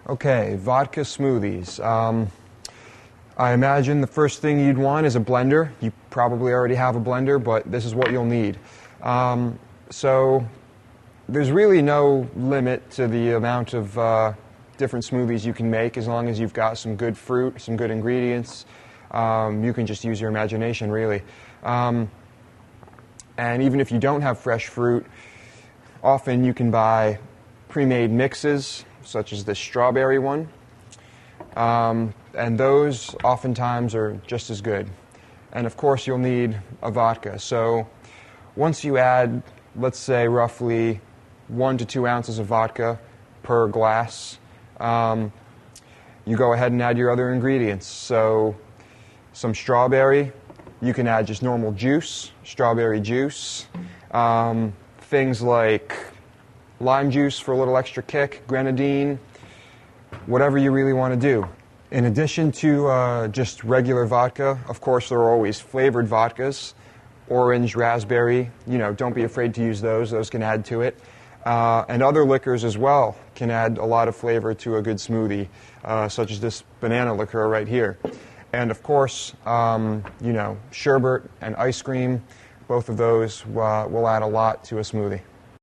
Okay, vodka smoothies. I imagine the first thing you'd want is a blender. You probably already have a blender, but this is what you'll need. So there's really no limit to the amount of different smoothies you can make as long as you've got some good fruit, some good ingredients. You can just use your imagination, really. And even if you don't have fresh fruit, often you can buy pre-made mixes, such as this strawberry one. And those oftentimes are just as good. And of course you'll need a vodka. So once you add, let's say, roughly 1 to 2 ounces of vodka per glass, you go ahead and add your other ingredients. So some strawberry, you can add just normal juice, strawberry juice, things like lime juice for a little extra kick, grenadine, whatever you really want to do. In addition to just regular vodka, of course there are always flavored vodkas, orange, raspberry, don't be afraid to use those. Those can add to it. And other liquors as well can add a lot of flavor to a good smoothie, such as this banana liqueur right here. And of course, sherbet and ice cream, both of those will add a lot to a smoothie.